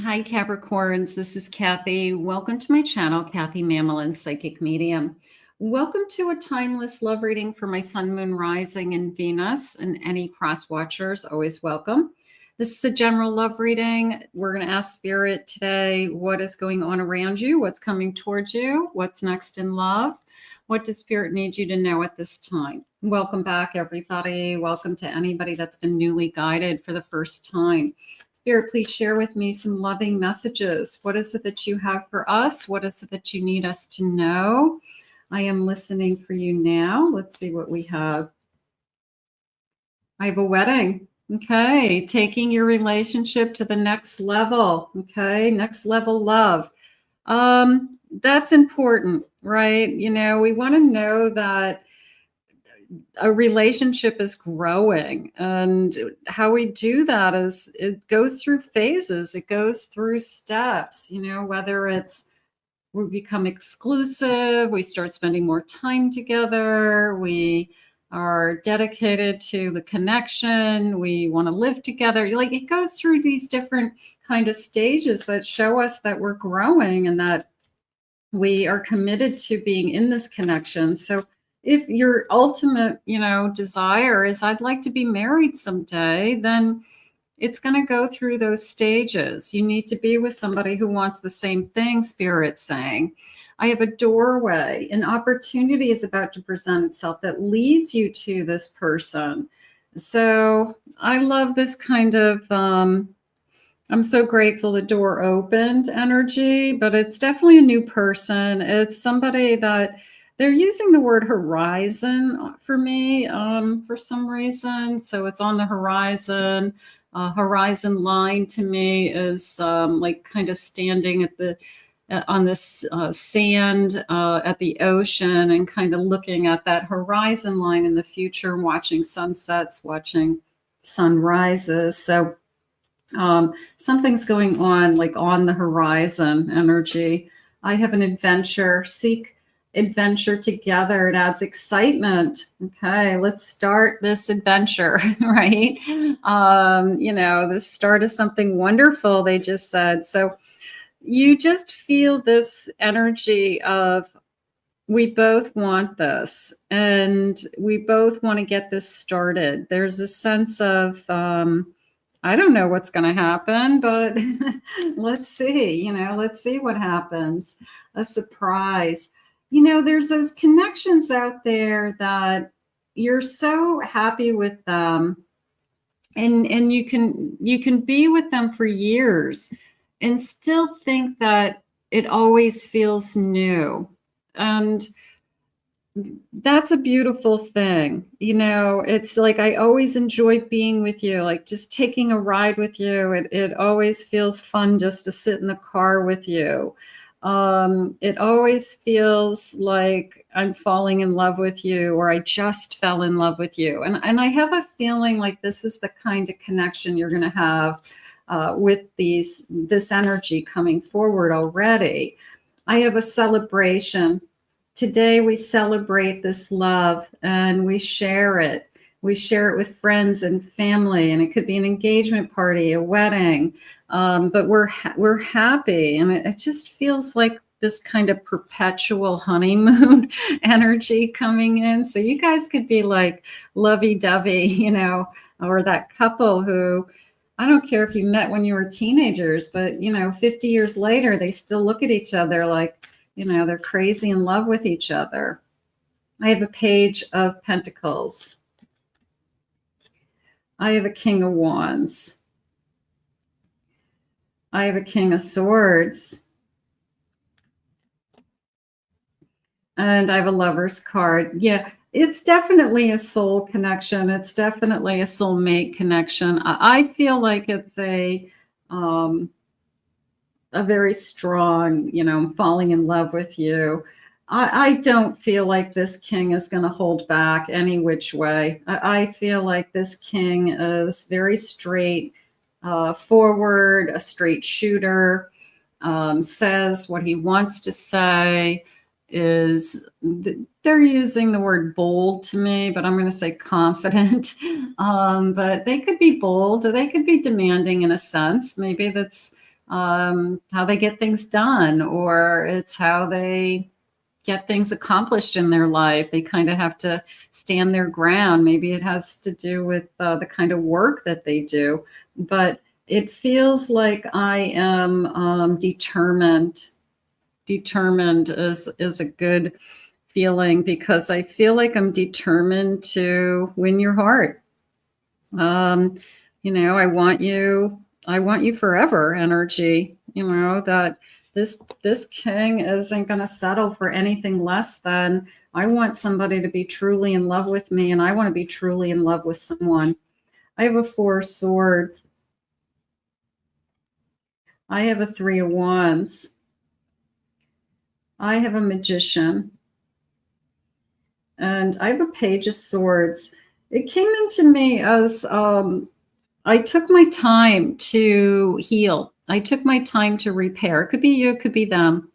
Hi, Capricorns. This is Kathy. Welcome to my channel, Kathy Mamolen, Psychic Medium. Welcome to a timeless love reading for my Sun, Moon, Rising, and Venus, and any cross watchers. Always welcome. This is a general love reading. We're going to ask Spirit today, what is going on around you? What's coming towards you? What's next in love? What does Spirit need you to know at this time? Welcome back, everybody. Welcome to anybody that's been newly guided for the first time. Spirit, please share with me some loving messages. What is it that you have for us? What is it that you need us to know? I am listening for you now. Let's see what we have. I have a wedding. Okay. Taking your relationship to the next level. Okay. Next level love. That's important, right? You know, we want to know that a relationship is growing, and how we do that is it goes through phases. It goes through steps, you know, whether it's we become exclusive, we start spending more time together, we are dedicated to the connection, we want to live together. Like, it goes through these different kind of stages that show us that we're growing and that we are committed to being in this connection. So if your ultimate, you know, desire is I'd like to be married someday, then it's going to go through those stages. You need to be with somebody who wants the same thing, Spirit's saying. I have a doorway. An opportunity is about to present itself that leads you to this person. So I love this kind of, I'm so grateful the door opened energy, but it's definitely a new person. It's somebody that they're using the word horizon for me for some reason. So it's on the horizon. Horizon line to me is like kind of standing at the on this sand at the ocean and kind of looking at that horizon line in the future, watching sunsets, watching sunrises. So something's going on like on the horizon energy. I have an adventure. Seek adventure together. It adds excitement. Okay, let's start this adventure, right? You know, the start of something wonderful, they just said. So you just feel this energy of we both want this and we both want to get this started. There's a sense of I don't know what's going to happen, but let's see, you know, let's see what happens. A surprise. You know, there's those connections out there that you're so happy with them, and you can be with them for years and still think that it always feels new. And that's a beautiful thing. You know, it's like I always enjoy being with you, like just taking a ride with you. It always feels fun just to sit in the car with you. It always feels like I'm falling in love with you, or I just fell in love with you. And I have a feeling like this is the kind of connection you're going to have with this energy coming forward already. I have a celebration. Today we celebrate this love and we share it. We share it with friends and family, and it could be an engagement party, a wedding. But we're happy, and it just feels like this kind of perpetual honeymoon energy coming in. So you guys could be like lovey-dovey, you know, or that couple who, I don't care if you met when you were teenagers, but, you know, 50 years later, they still look at each other like, you know, they're crazy in love with each other. I have a Page of Pentacles. I have a King of Wands. I have a King of Swords. And I have a Lover's card. Yeah, it's definitely a soul connection. It's definitely a soulmate connection. I feel like it's a very strong, you know, I'm falling in love with you. I don't feel like this king is going to hold back any which way. I feel like this king is very straight forward, a straight shooter, says what he wants to say. They're using the word bold to me, but I'm going to say confident. But they could be bold, or they could be demanding in a sense. Maybe that's how they get things done, or it's how they get things accomplished in their life. They kind of have to stand their ground. Maybe it has to do with the kind of work that they do, but it feels like I am determined. Determined is a good feeling, because I feel like I'm determined to win your heart. You know, I want you forever energy, you know, that this king isn't going to settle for anything less than, I want somebody to be truly in love with me, and I want to be truly in love with someone. I have a 4 of Swords. I have a 3 of Wands. I have a Magician. And I have a Page of Swords. It came into me as I took my time to heal. I took my time to repair. It could be you, it could be them.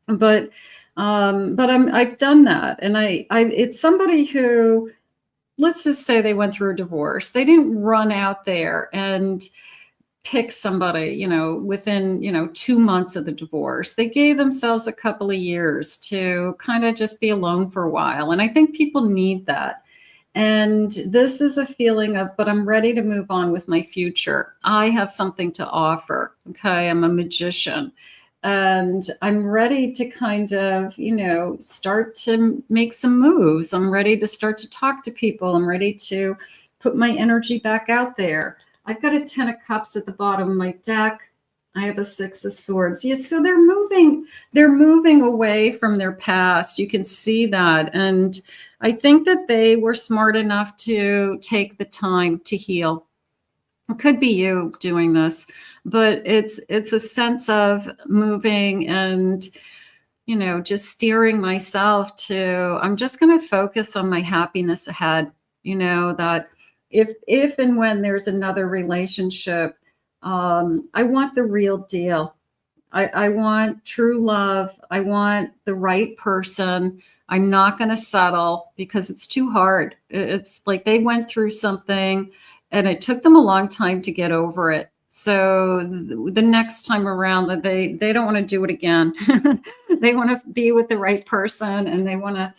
But I've done that. And it's somebody who, let's just say they went through a divorce. They didn't run out there and pick somebody, you know, within, 2 months of the divorce. They gave themselves a couple of years to kind of just be alone for a while. And I think people need that. And this is a feeling of, but I'm ready to move on with my future. I have something to offer. Okay. I'm a magician. And I'm ready to kind of, start to make some moves. I'm ready to start to talk to people. I'm ready to put my energy back out there. I've got a 10 of Cups at the bottom of my deck. I have a 6 of Swords. Yes, so they're moving away from their past. You can see that. And I think that they were smart enough to take the time to heal. It could be you doing this, but it's a sense of moving and, just steering myself to, I'm just going to focus on my happiness ahead, that if and when there's another relationship, I want the real deal. I want true love. I want the right person. I'm not going to settle because it's too hard. It's like they went through something and it took them a long time to get over it. So the next time around, that they don't want to do it again. They want to be with the right person, and they want to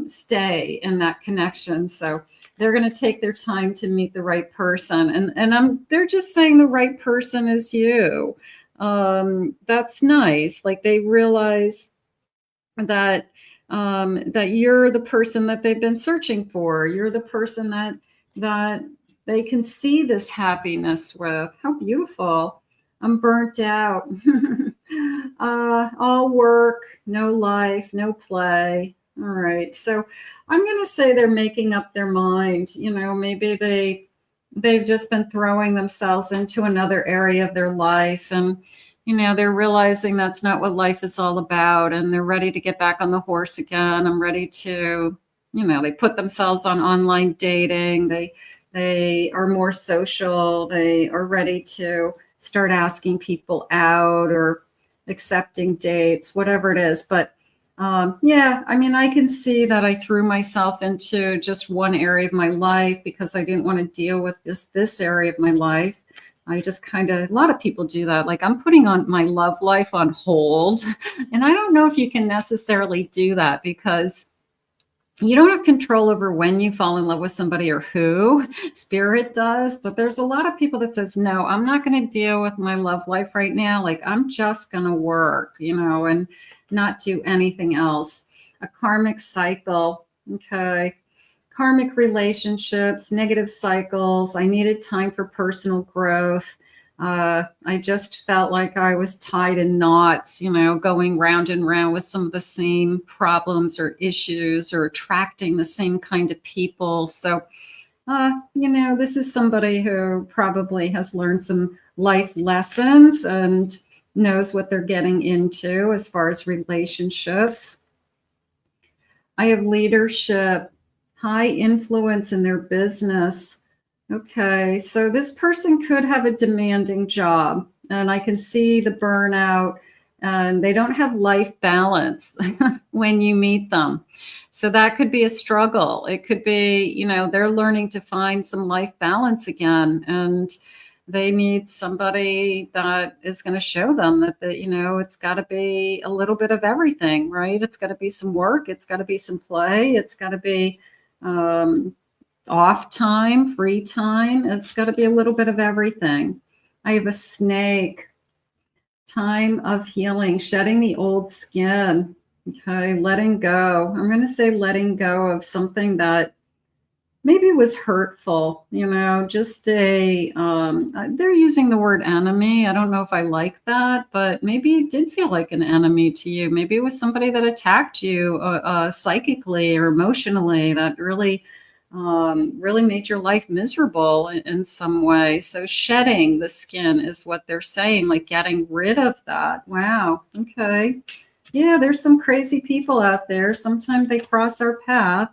stay in that connection. So they're going to take their time to meet the right person. And they're just saying the right person is you. That's nice. Like they realize that that you're the person that they've been searching for. You're the person that they can see this happiness with. How beautiful. I'm burnt out. All work, no life, no play. All right. So I'm going to say they're making up their mind. Maybe they've just been throwing themselves into another area of their life, and they're realizing that's not what life is all about, and they're ready to get back on the horse again. I'm ready to, they put themselves on online dating. They are more social. They are ready to start asking people out or accepting dates, whatever it is. But I can see that I threw myself into just one area of my life because I didn't want to deal with this area of my life. I just a lot of people do that. Like I'm putting on my love life on hold. And I don't know if you can necessarily do that, because you don't have control over when you fall in love with somebody or who. Spirit does. But there's a lot of people that says, no, I'm not going to deal with my love life right now. Like I'm just going to work, and not do anything else. A karmic cycle. Okay. Karmic relationships, negative cycles. I needed time for personal growth. I just felt like I was tied in knots, going round and round with some of the same problems or issues, or attracting the same kind of people. So, this is somebody who probably has learned some life lessons and knows what they're getting into as far as relationships. I have leadership, high influence in their business. Okay, so this person could have a demanding job, and I can see the burnout, and they don't have life balance when you meet them. So that could be a struggle. It could be, they're learning to find some life balance again. And they need somebody that is going to show them that, it's got to be a little bit of everything, right? It's got to be some work. It's got to be some play. It's got to be off time, free time. It's got to be a little bit of everything. I have a snake. Time of healing, shedding the old skin. Okay, letting go. I'm going to say letting go of something that maybe was hurtful, just they're using the word enemy. I don't know if I like that, but maybe it did feel like an enemy to you. Maybe it was somebody that attacked you psychically or emotionally that really made your life miserable in some way. So shedding the skin is what they're saying, like getting rid of that. Wow. Okay. Yeah, there's some crazy people out there. Sometimes they cross our path.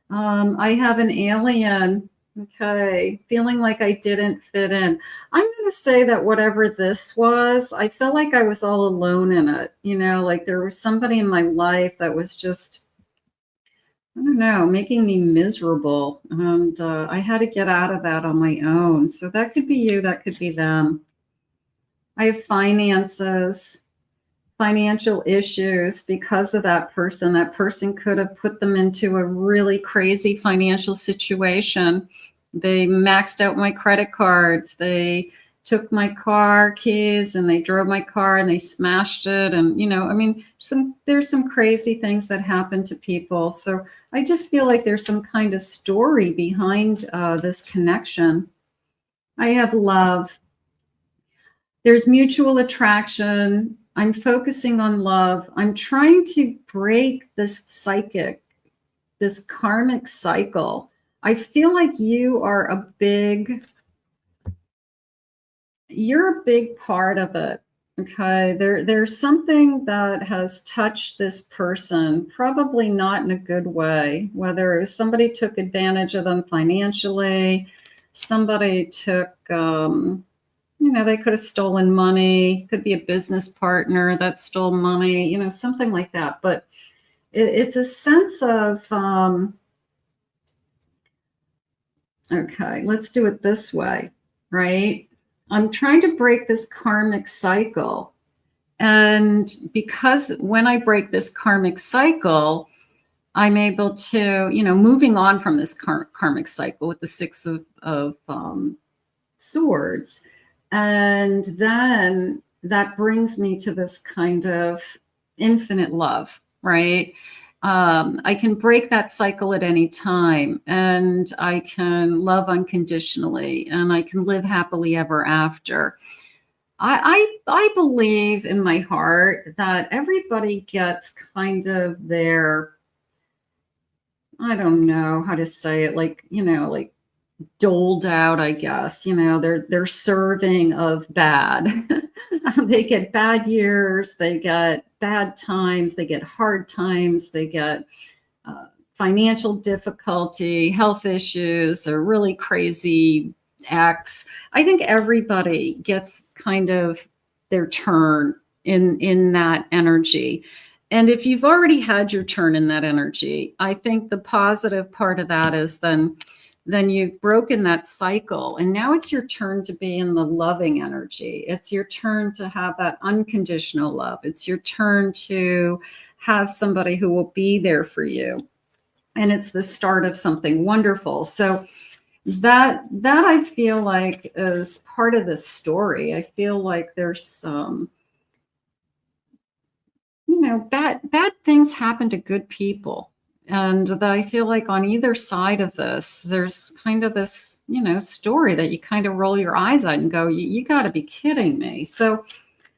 I have an alien. Okay. Feeling like I didn't fit in. I'm going to say that whatever this was, I felt like I was all alone in it. Like there was somebody in my life that was just, I don't know, making me miserable. And I had to get out of that on my own. So that could be you. That could be them. I have finances, financial issues because of that person. That person could have put them into a really crazy financial situation. They maxed out my credit cards. They took my car keys and they drove my car and they smashed it. And, there's some crazy things that happen to people. So I just feel like there's some kind of story behind this connection. I have love. There's mutual attraction. I'm focusing on love. I'm trying to break this karmic cycle. I feel like you're a big part of it. Okay. There's something that has touched this person, probably not in a good way, whether it was somebody took advantage of them financially, somebody took, they could have stolen money, could be a business partner that stole money, something like that. But it's a sense of, okay, let's do it this way, right? I'm trying to break this karmic cycle. And because when I break this karmic cycle, I'm able to, moving on from this karmic cycle with the Six of Swords. And then that brings me to this kind of infinite love, right? I can break that cycle at any time, and I can love unconditionally, and I can live happily ever after. I believe in my heart that everybody gets kind of their, I don't know how to say it, like doled out, I guess, they're serving of bad. They get bad years, they get bad times, they get hard times, they get financial difficulty, health issues, a really crazy ex. I think everybody gets kind of their turn in that energy. And if you've already had your turn in that energy, I think the positive part of that is then you've broken that cycle. And now it's your turn to be in the loving energy. It's your turn to have that unconditional love. It's your turn to have somebody who will be there for you. And it's the start of something wonderful. So that I feel like is part of this story. I feel like there's some, bad things happen to good people. And I feel like on either side of this, there's kind of this, story that you kind of roll your eyes at and go, you got to be kidding me. So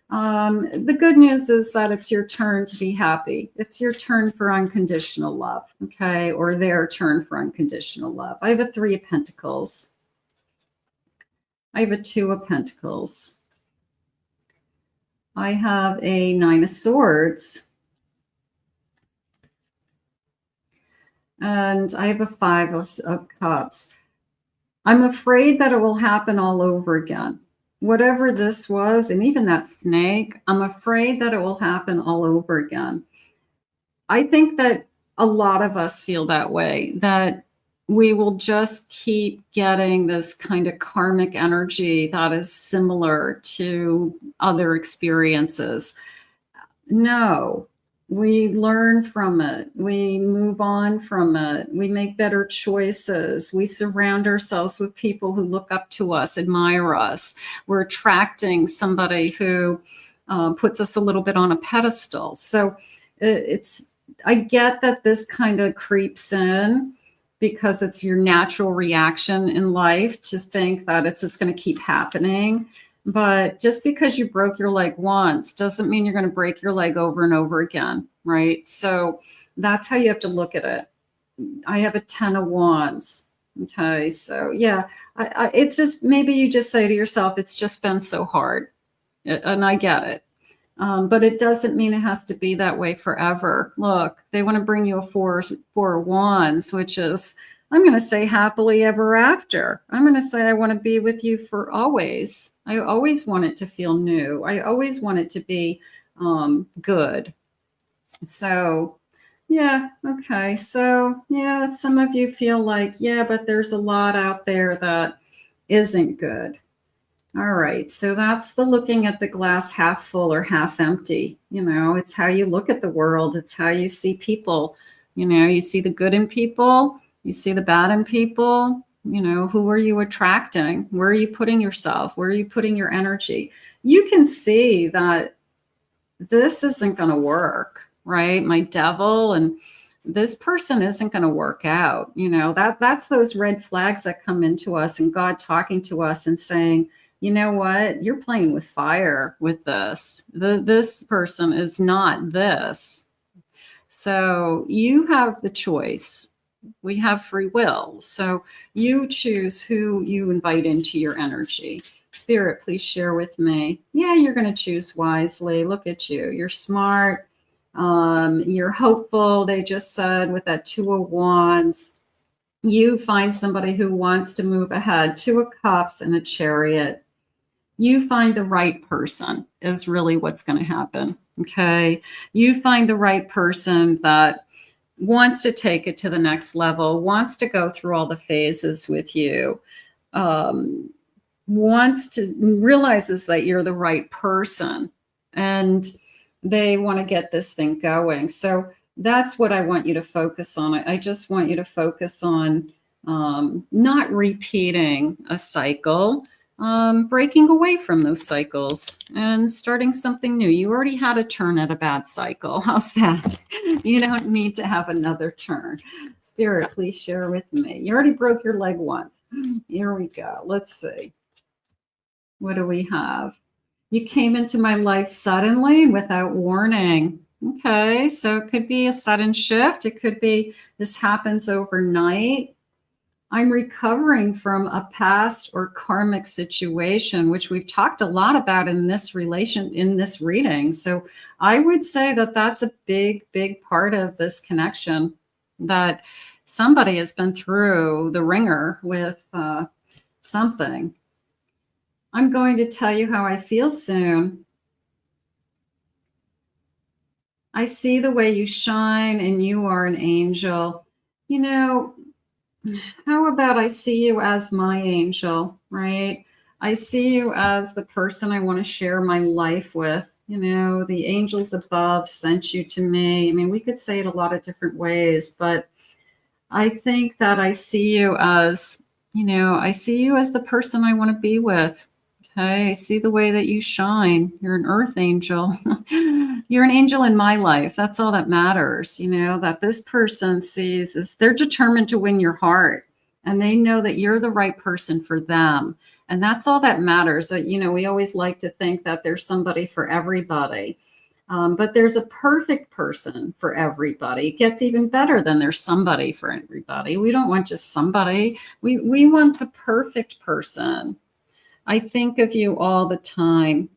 the good news is that it's your turn to be happy. It's your turn for unconditional love, okay? Or their turn for unconditional love. I have a 3 of Pentacles. I have a 2 of Pentacles. I have a 9 of Swords. And I have a 5 of Cups. I'm afraid that it will happen all over again. Whatever this was, and even that snake, I'm afraid that it will happen all over again. I think that a lot of us feel that way, that we will just keep getting this kind of karmic energy that is similar to other experiences. No, we learn from it. We move on from it. We make better choices. We surround ourselves with people who look up to us, admire us. We're attracting somebody who puts us a little bit on a pedestal. So I get that this kind of creeps in because it's your natural reaction in life to think that it's just going to keep happening. But just because you broke your leg once doesn't mean you're going to break your leg over and over again, right? So that's how you have to look at it. I have a 10 of Wands. Okay, so yeah, it's just, maybe you just say to yourself, it's just been so hard. And I get it. But it doesn't mean it has to be that way forever. Look, they want to bring you a four of Wands, which is, I'm going to say, happily ever after. I'm going to say I want to be with you for always. I always want it to feel new. I always want it to be good. So, yeah, okay. So, yeah, some of you feel like, yeah, but there's a lot out there that isn't good. All right, so that's the looking at the glass half full or half empty. You know, it's how you look at the world. It's how you see people. You know, you see the good in people. You see the bad in people. You know, who are you attracting? Where are you putting yourself? Where are you putting your energy? You can see that this isn't going to work, right? My devil and this person isn't going to work out. You know, that's those red flags that come into us, and God talking to us and saying, you know what? You're playing with fire with this. This person is not this. So you have the choice. We have free will. So you choose who you invite into your energy. Spirit, please share with me. Yeah, you're going to choose wisely. Look at you. You're smart. You're hopeful. They just said with that 2 of Wands, you find somebody who wants to move ahead. 2 of Cups and a Chariot. You find the right person is really what's going to happen. Okay. You find the right person that wants to take it to the next level, wants to go through all the phases with you, realizes that you're the right person, and they want to get this thing going. So that's what I want you to focus on. I just want you to focus on not repeating a cycle, breaking away from those cycles and starting something new. You already had a turn at a bad cycle. How's that? You don't need to have another turn. Spirit, please share with me. You already broke your leg once. Here we go. Let's see. What do we have? You came into my life suddenly without warning. Okay, so it could be a sudden shift. It could be this happens overnight. I'm recovering from a past or karmic situation, which we've talked a lot about in this reading. So I would say that that's a big, big part of this connection, that somebody has been through the ringer with something. I'm going to tell you how I feel soon. I see the way you shine, and you are an angel. You know, how about I see you as my angel, right? I see you as the person I want to share my life with. You know, the angels above sent you to me. I mean, we could say it a lot of different ways, but I think that I see you as, I see you as the person I want to be with. Okay, I see the way that you shine. You're an earth angel. You're an angel in my life. That's all that matters, that this person sees is they're determined to win your heart, and they know that you're the right person for them. And that's all that matters. We always like to think that there's somebody for everybody. But there's a perfect person for everybody. It gets even better than there's somebody for everybody. We don't want just somebody. We want the perfect person. I think of you all the time.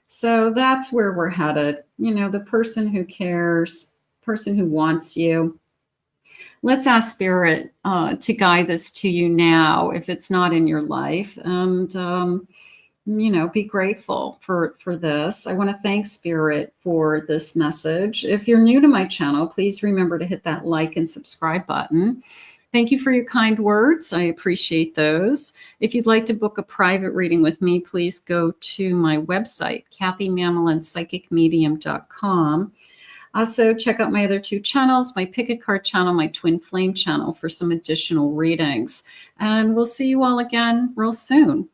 So that's where we're headed. The person who cares, person who wants you. Let's ask Spirit to guide this to you now if it's not in your life. And, be grateful for this. I want to thank Spirit for this message. If you're new to my channel, please remember to hit that like and subscribe button. Thank you for your kind words. I appreciate those. If you'd like to book a private reading with me, please go to my website, kathymamolenspsychicmedium.com. Also, check out my other 2 channels, my Pick a Card channel, my Twin Flame channel, for some additional readings. And we'll see you all again real soon.